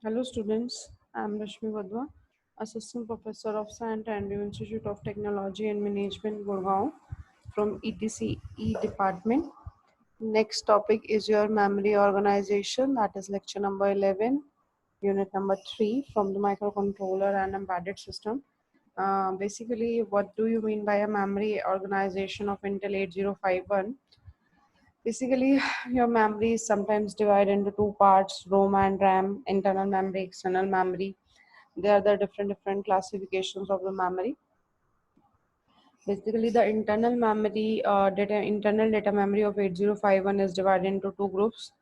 Hello students, I am Rashmi Vadwa, Assistant Professor of Science and Institute of Technology and Management, Gurgaon from ETCE department. Next topic is your memory organization, that is lecture number 11, unit number 3 from the microcontroller and embedded system. Basically, what do you mean by a memory organization of Intel 8051? Basically, your memory is sometimes divided into two parts, ROM and RAM, internal memory, external memory. There are the different classifications of the memory. Basically, the internal data memory of 8051 is divided into two groups.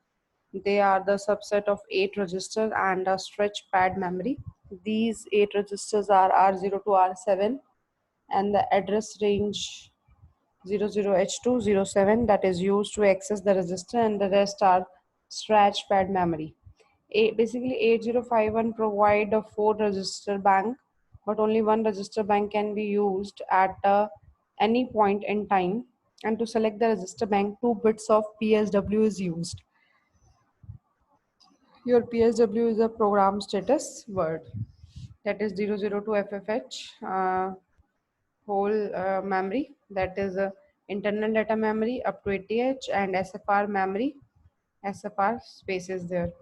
They are the subset of 8 registers and a stretch pad memory. These 8 registers are R0 to R7 and the address range 00H207 that is used to access the register, and the rest are stretch pad memory. Basically 8051 provide a 4 register bank, but only one register bank can be used at any point in time, and to select the register bank 2 bits of PSW is used. Your PSW is a program status word, that is 002 FFH. Whole memory, that is internal data memory up to 80H, and SFR memory, SFR spaces there.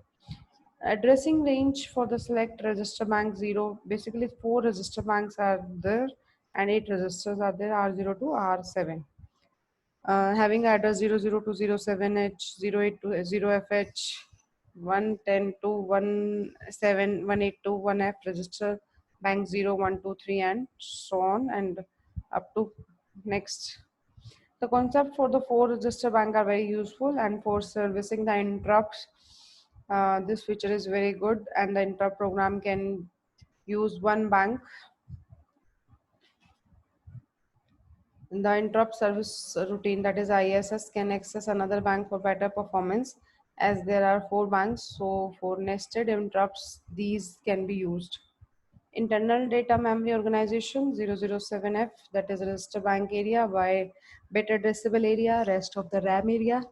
Addressing range for the select register bank 0, basically 4 register banks are there and 8 registers are there, R0 to R7. Having address 00 to 07H, 08 to 0FH, 110 to 17, 182, 1F register bank 0, 1, 2, 3, and so on and up to next. The concept for the 4 register bank are very useful, and for servicing the interrupts, this feature is very good, and the interrupt program can use one bank. The interrupt service routine, that is ISS, can access another bank for better performance, as there are 4 banks, so for nested interrupts these can be used. Internal data memory organization 007F, that is register bank area by bit addressable area, rest of the RAM area.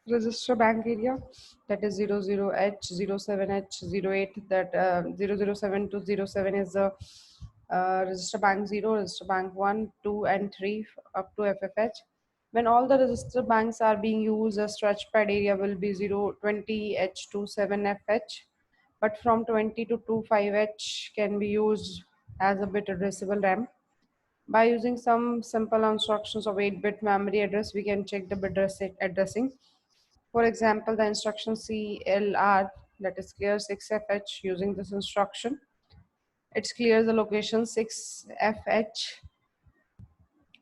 Register bank area, that is 00H, 07H, 08, that 007 to 07 is the register bank 0, register bank 1, 2, and 3 up to FFH. When all the register banks are being used, the stretch pad area will be 020H to 7FH, but from 20 to 25H can be used as a bit addressable RAM. By using some simple instructions of 8-bit memory address, we can check the bit addressing. For example, the instruction CLR, that is clear 6FH. Using this instruction, it clears the location 6FH.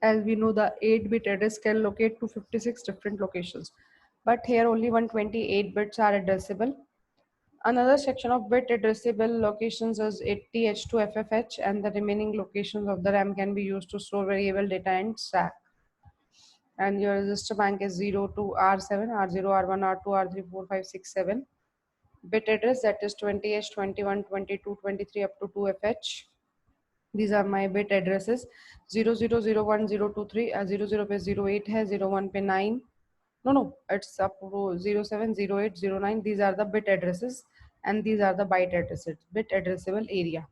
As we know, the 8-bit address can locate to 56 different locations, but here only 128 bits are addressable. Another section of bit addressable locations is 80H2FFH, and the remaining locations of the RAM can be used to store variable data and stack. And your register bank is 0 to R7, R0, R1, R2, R3, 4, 5, 6, 7. Bit address, that is 20H, 21, 22, 23 up to 2FH. These are my bit addresses. 0001, 023, 00 पे 08 है, 01 पे 9. No, it's up to 07, 08, 09. These are the bit addresses, and these are the byte addresses, bit addressable area.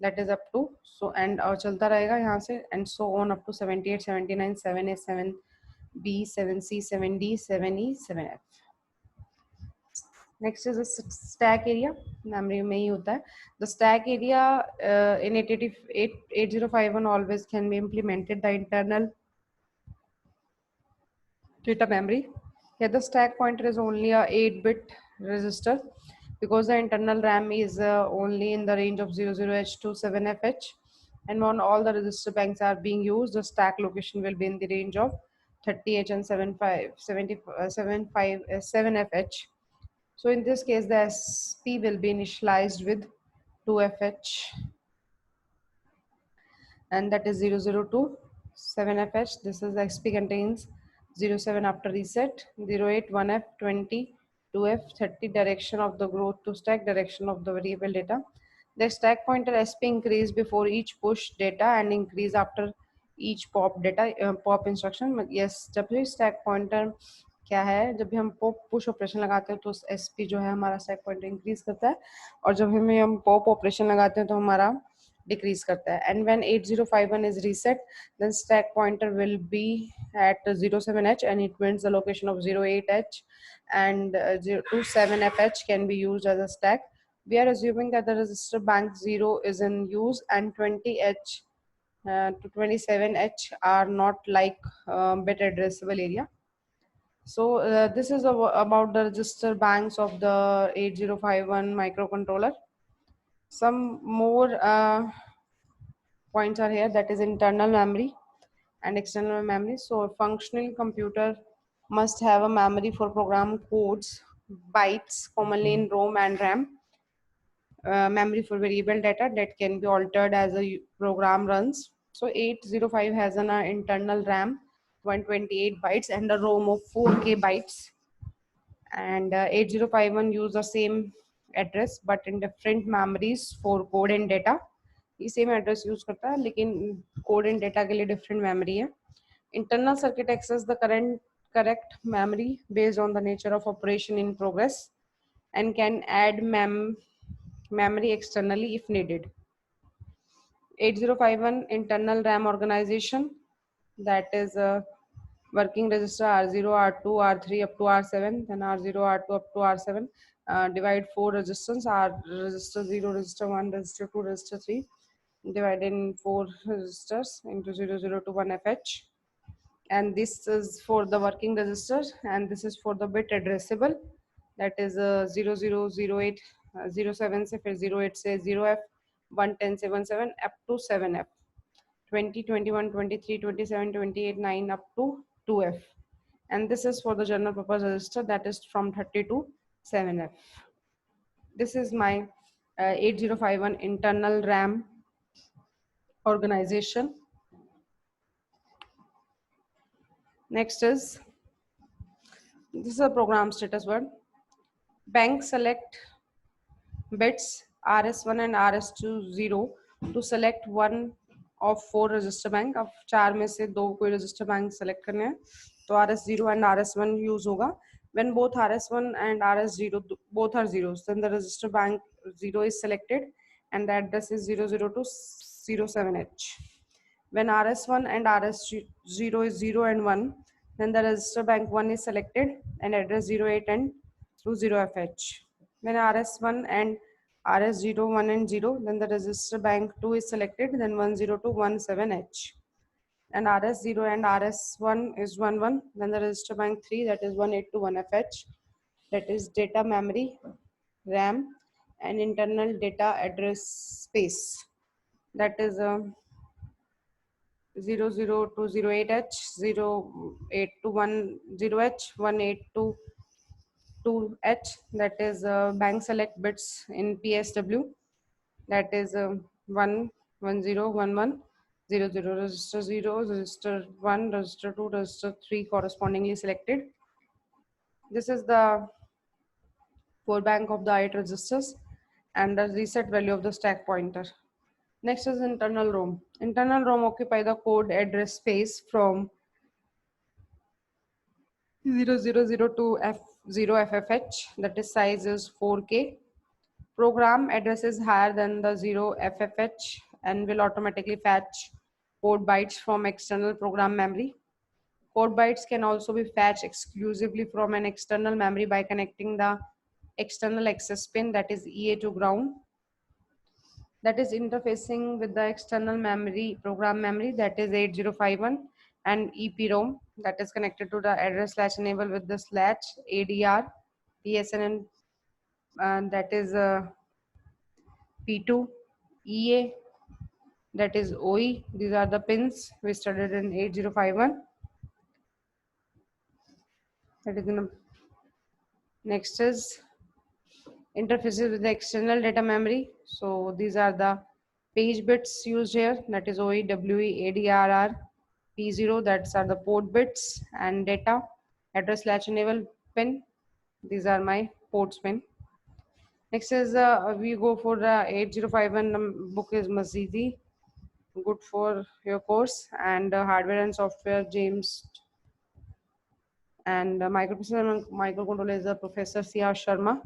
That is up to, so and और चलता रहेगा यहाँ से, and so on up to 78, 79, 7A, 7B, 7C, 7D, 7E, 7F. Next is the stack area. Memory में ही होता है. The stack area in 8051 always can be implemented the internal data memory. Here the stack pointer is only a 8-bit register, because the internal RAM is only in the range of 00H to 7FH, and when all the register banks are being used, the stack location will be in the range of 30H and 7FH. So in this case, the SP will be initialized with 2FH, and that is 002 7FH. This is the XP contains 07 after reset, 08 1F 20 2F 30 direction of the growth to stack, direction of the variable data. The stack pointer SP increase before each push data and increase after each pop data pop instruction. Yes, W stack pointer क्या है, जब भी हम pop push operation लगाते हैं तो SP जो है हमारा स्टैक पॉइंटर इंक्रीज करता है, और जब हमें हम पॉप ऑपरेशन लगाते हैं तो हमारा डिक्रीज करता है. And when 8051 is reset, then stack pointer will be at 07H and it means the location of 08H and 27FH can be used as a stack. We are assuming that the register bank 0 is in use and 20H to 27H are not like bit addressable area. So this is about the register banks of the 8051 microcontroller. Some more points are here, that is internal memory and external memory. So a functional computer must have a memory for program codes, bytes, commonly in ROM and RAM, memory for variable data that can be altered as a program runs. So 805 has an internal RAM 128 bytes and a ROM of 4K bytes, and 8051 use the same address but in different memories for code and data. ये same address use करता है लेकिन code and data के लिए different memory है. Internal circuit access the current correct memory based on the nature of operation in progress and can add memory externally if needed. 8051 internal RAM organization, that is a working register R0, R2, R3 up to R7, then R0, R2 up to R7. Divide 4 resistors, R register 0, register 1, register 2, register 3. Divide in 4 resistors into 0, 0 to 1 FH. And this is for the working register, and this is for the bit addressable, that is 0008 07 से फिर 08 से 0F 11077 up to 7F 20 21 23 27 28 9 up to 2F. And this is for the general purpose register, that is from 30 to 7F. This is my 8051 internal RAM organization. Next is, this is a program status word. Bank select bits RS1 and RS2 0 to select one of 4 register bank. अब 4 में से 2 कोई register bank select करने हैं तो RS0 and RS1 use होगा. When both RS1 and RS0 both are zeros, then the register bank 0 is selected and the address is 00 to 07H. When RS1 and RS0 is 0 and 1, then the register bank 1 is selected and address 08 and 20FH. When RS1 and RS0 1 and 0, then the register bank 2 is selected, then 10 to 17H. And RS0 and RS1 is 1 1, then the register bank 3, that is 18 to 1FH, that is data memory, RAM, and internal data address space, that is 00 to 08H, 08 to 10H, 18 to 2H, that is bank select bits in PSW, that is 1 1 0 1 1 0 0, register 0, register 1, register 2, register 3 correspondingly selected. This is the core bank of the 8 registers and the reset value of the stack pointer. Next is internal ROM. Internal ROM occupy the code address space from 0000 to F0FFH, that is size is 4K. Program address is higher than the 0FFH and will automatically fetch code bytes from external program memory. Code bytes can also be fetched exclusively from an external memory by connecting the external access pin, that is EA, to ground, that is interfacing with the external memory program memory, that is 8051, and EPROM, that is connected to the address slash enable with the slash ADR PSN, and that is P2 EA, that is OE. These are the pins we studied in 8051. That is in next is interfaces with the external data memory. So these are the page bits used here, that is OE, WE, ADRR, P0, that's are the port bits, and data address latch enable pin. These are my ports pin. Next is we go for the 8051 book is Mazidi, good for your course, and hardware and software James And microprocessor and microcontroller is a Professor C.R. Sharma.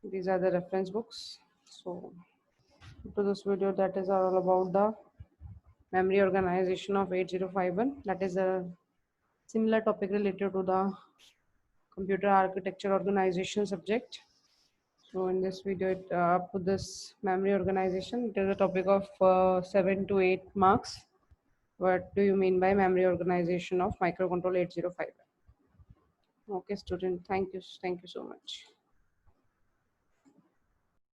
These are the reference books. So to this video, that is all about the memory organization of 8051. That is a similar topic related to the computer architecture organization subject. So in this video, up to this memory organization, it is a topic of 7 to 8 marks. What do you mean by memory organization of microcontroller 8051? Okay, student, thank you so much.